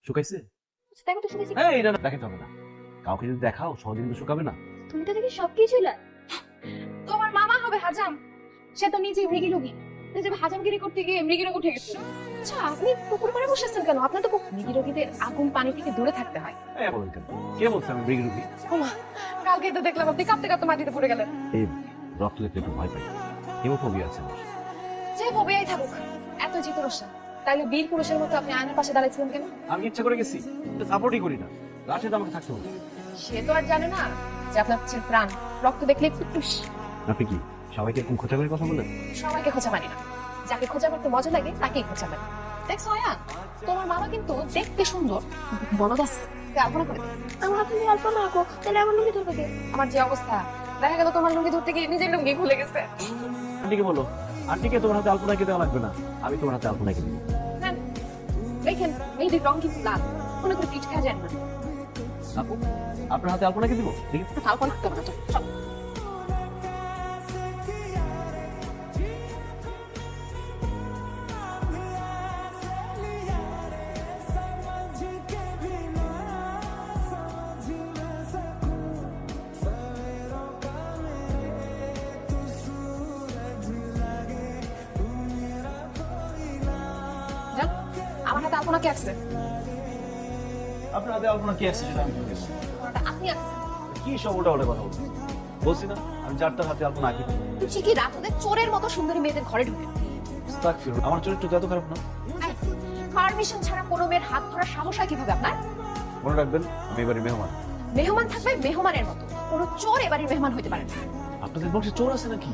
শুকাইছে? দেখো তো শুনেছি। এই না দেখেন যাবে না, কাউকে যদি দেখাও সহজে কিন্তু শুকাবে না। তুমি তো দেখি সবকিছুই তোমার মামা হবে হাজাম, সে তো নিজে মৃগী রোগী, হাজামগিরি করতে গিয়ে মৃগী রোগ উঠে গেছে। আচ্ছা আপনি পুকুর পাড়ে বসেছেন কেন? আপনার তো মৃগী রোগীদের আগুন পানি থেকে দূরে থাকতে হয়। বলেন কেন? কে বলছে আমি মৃগী রোগী? ওমা, কালকে তো দেখলাম আপনি কাঁপতে কাঁপতে মাটিতে পড়ে গেলেন। এই রক্ত দেখলে একটু ভয় পাই, হিমোফোবিয়া আছে আমার। যে ফোবিয়াই থাকুক, এত জিতরসা, তাইলে বীর পুরুষের মতো আপনি আয়নার পাশে দাঁড়াইছিলেন কেন? আমি ইচ্ছা করে গেছি, সাপোর্টই করি না, লাশে তো আমাকে থাকতে হবে। সে তো আর জানে না যে আপনার হচ্ছে প্রাণ, রক্ত দেখলে ফুটুস। আপনি কি সবাইকে এরকম খোঁচা করে কথা বলেন? সবাইকে খোঁচা মারি না, যাকে খোঁচা করতে মজা লাগে তাকেই খোঁচা মারি। দেখছো আয়ান, তোমার মামা কিন্তু দেখতে সুন্দর, বলদ আছে। আলপনা করে দে। আমার হাতে দিয়ে আলপনা আঁকো, তাহলে আমার লুঙ্গি ধরবে কে? আমার যে অবস্থা, দেখা গেল তোমার লুঙ্গি ধরতে গিয়ে নিজের লুঙ্গি খুলে গেছে। আন্টিকে বলো, আন্টিকে তোমার হাতে আলপনা এঁকে দেওয়া লাগবে না, আমি তোমার হাতে আলপনা এঁকে দিই। নেন, দেখেন মেহেদির রং কিন্তু লাল, মনে করে পিঠ খাওয়া যায় না। আপু, আপনার হাতে আলপনা এঁকে দিব? ঠিক আছে, আলপনা করতে হবে না তো, চল। যান, আমার হাতে আলপনা কে আছে? আপনার হাতে আলপনা কি আছে সেটা আমি বলবো। ওটা আপনি আছে। কি সব ওটা ওটা কথা বলছি? বলছি না আমি যারটার হাতে আলপনা আঁকি দিই। তুই ঠিকই রাত হলে চোরের মতো সুন্দরী মেয়েদের ঘরে ঢুকে। আস্তাগফিরুল্লাহ, আমার চরিত্র তো এত খারাপ না। পারমিশন ছাড়া কোনো মেয়ের হাত ধরার সাহস হয় কিভাবে আপনার? মনে রাখবেন আমি এবারে মেহমান। মেহমান থাকবে মেহমানের মতো, কোনো চোর এবারের মেহমান হইতে পারে না। আপনাদের বংশে চোর আছে নাকি?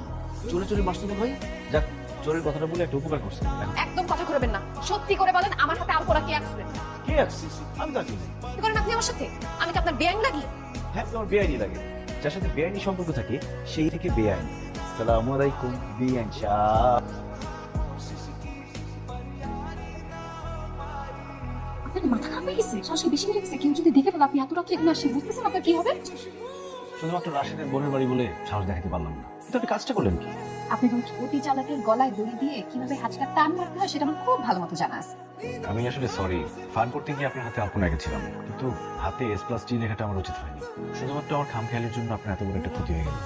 চোরে চোরে মাসতে ভাই, যাক চোরের কথাটা বলে একটা উপকার করছে। একদম কথা করবেন না, সত্যি করে বলেন আমার হাতে আলপনা কে আছে? কে আছে? আমি তাকে। কি করেন আপনি আমার সাথে? আমি কি আপনার বেআইন লাগি? হ্যাঁ, তোমার বেআইনি লাগে। যার সাথে বেআইনি সম্পর্ক থাকে সেই থেকে বেআইন। আসসালামু আলাইকুম বিআইন সাহেব। আপনার মাথা খারাপ হয়ে গেছে? শ্বাস কি বেশি বেড়ে গেছে? কেউ যদি দেখে ফেলে আপনি এত রাত্রে এখানে আসেন, বুঝতেছেন আপনার কি হবে? শুধুমাত্র রাশিদের বোনের বাড়ি বলে সাহস দেখাতে পারলাম না। কিন্তু আপনি কাজটা করলেন কি? আপনি কোন অতি চালাকের গলায় দড়ি দিয়ে কিভাবে হাঁচকা টান মারতে হয় সেটা আমার খুব ভালো মতো জানা আছে। আমি আসলে সরি, ফান করতে গিয়ে আপনার হাতে আলপনা এঁকেছিলাম, কিন্তু হাতে S+T লেখাটা আমার উচিত হয়নি। শুধুমাত্র আমার খামখেয়ালির জন্য আপনার এত বড় একটা ক্ষতি হয়ে গেল।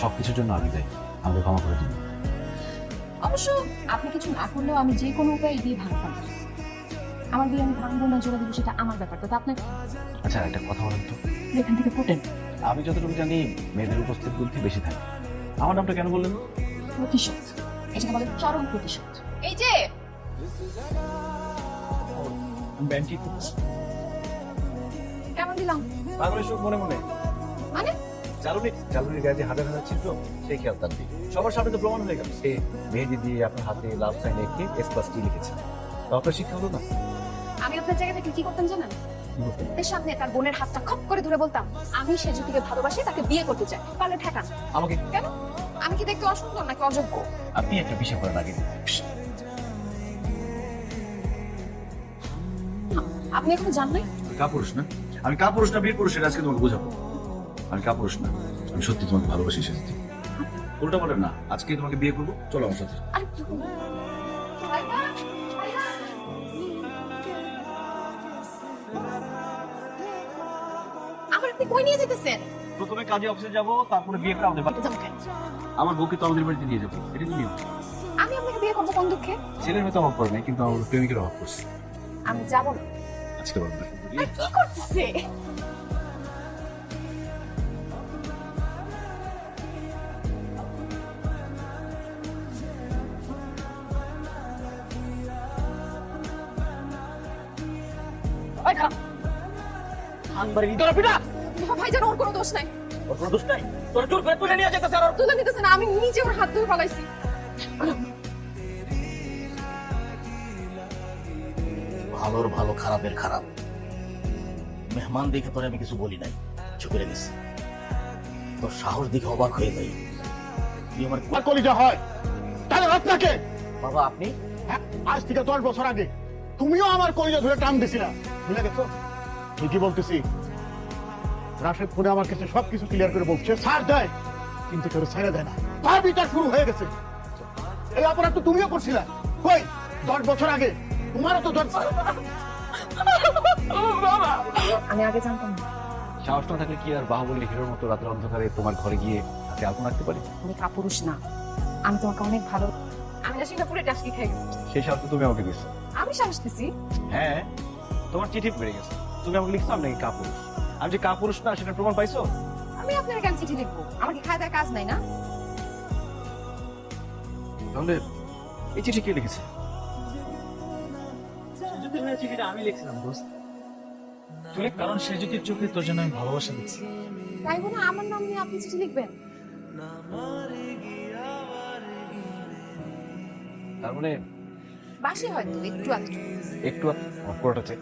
সবকিছুর জন্য আমি দায়ী, আমাকে ক্ষমা করে দিন। অবশ্য আপনি কিছু না করলেও আমি যে কোনো উপায়ে বিয়ে ভাঙতাম। আমার বিয়ে আমি ভাঙবো না জোড়া দিব সেটা আমার ব্যাপার, তো আপনার আচ্ছা একটা কথা বলেন তো, এখান থেকে ফোটেন। আমি যতটুকু জানি মেয়েদের উপস্থিত বুদ্ধি বেশি থাকে। আমার নামটা কেন বললেন? প্রতিশোধ, এটাকে বলে চরম প্রতিশোধ। এই যে কেমন দিলাম? পাগলের সুখ মনে মনে। মানে চালুনির গায়ে যে হাজার হাজার ছিল সেই খেয়াল তার দিকে সবার সামনে তো প্রমাণ হয়ে গেল। সে মেহেদি দিয়ে আপনার হাতে লাভ সাইন এঁকে S+T লিখেছে। তো আপনার শিক্ষা হলো না? আমি আপনার জায়গা থেকে কি করতাম জানেন? এর সামনে তার বোনের হাতটা খপ করে ধরে বলতাম, আমি সে জ্যোতিকে ভালোবাসি, তাকে বিয়ে করতে চাই, পারলে ঠেকান। আমাকে কেন? আমি কি দেখতে অসুন্দর নাকি অযোগ্য? আপনি একটা বিষয় করেন আগে। আপনি এখন জান নাই? কাপুরুষ না আমি, কাপুরুষ না বীর পুরুষ, এটা আজকে তোমাকে বোঝাবো। আমি কাপুরুষ না, আমি সত্যি তোমাকে ভালোবাসি। সেদিন উল্টা বলেন না, আজকে তোমাকে বিয়ে করবো, চলো আমার সাথে। আরে কি করবো? আমার আপনি কই নিয়ে যেতেছেন? প্রথমে কাজে অফিসে যাবো, তারপরে বিয়ে করে আমাদের বাড়ি যাবো কেন? আমার বউকে তো আমাদের বাড়িতে নিয়ে যাবো, এটা কি নিয়ম? আমি আপনাকে বিয়ে করবো কোন দুঃখে? ছেলের মেয়ে তো অভাব করে নাই, কিন্তু আমার প্রেমিকের অভাব করছে। আমি যাবো না। আজকে বলবো আর কি করতেছে? ওই খারাপ ভাইজান, ওর কোনো দোষ নাই। ওর কোনো দোষ নাই, তোর জোর করে তুলে নিয়ে যেতেছে। আর তুলে নিতেছে না, আমি নিজে ওর হাত ধরে ফলাইছি। ভালোর ভালো খারাপের খারাপ। মেহমান দেখে তোরে আমি কিছু বলি নাই, চুপ করে গেছি। তোর সাহস দেখে অবাক হয়ে যাই। তুই আমার কলিজা হয় তাহলে আপনাকে বাবা, আপনি আজ থেকে 10 বছর আগে তুমিও আমার কলিজা ধরে টান দিছিলা, ভুলে গেছো? ঠিকই বলতেছি। রাশেদ ফোনে আমার কাছে সবকিছু ক্লিয়ার করে বলছে, ছাড় দেয় কিন্তু কেউ ছেড়ে দেয় না। তার বিচার শুরু হয়ে গেছে। এই অপরাধ তো তুমিও করছিলা। কই 10 বছর আগে তোমারও তো 10 আমি আগে জানতাম না। সাহস না থাকলে কি আর বাহুবলী হিরোর মতো রাতের অন্ধকারে তোমার ঘরে গিয়ে হাতে আগুন রাখতে পারি? আমি কাপুরুষ না, আমি তোমাকে অনেক ভালো। আমি না সেটা পুরো টাস্কি খেয়ে গেছি। সেই সাহস তো তুমি আমাকে দিচ্ছ। আমি সাহস দিছি? হ্যাঁ, তোমার চিঠি বেড়ে গেছে, তুমি আমাকে লিখছো আমি নাকি কাপুরুষ। আমি যে কাপুরুষ না সেটা প্রমাণ পাইছো? আমি আপনার কেন চিঠি লিখবো? আমার কি খায় দেওয়ার কাজ নাই না? তাহলে এই চিঠি কে লিখেছে? সেজুতির হয়ে চিঠিটা আমি লিখছিলাম দোস্ত। তুই কারণ সেজুতির চোখে তোর জন্য আমি ভালোবাসা দিচ্ছি। তাই বলে আমার নাম নিয়ে আপনি চিঠি লিখবেন? তার মানে বাসি হয়তো একটু আধটু। একটু পুরোটা চেক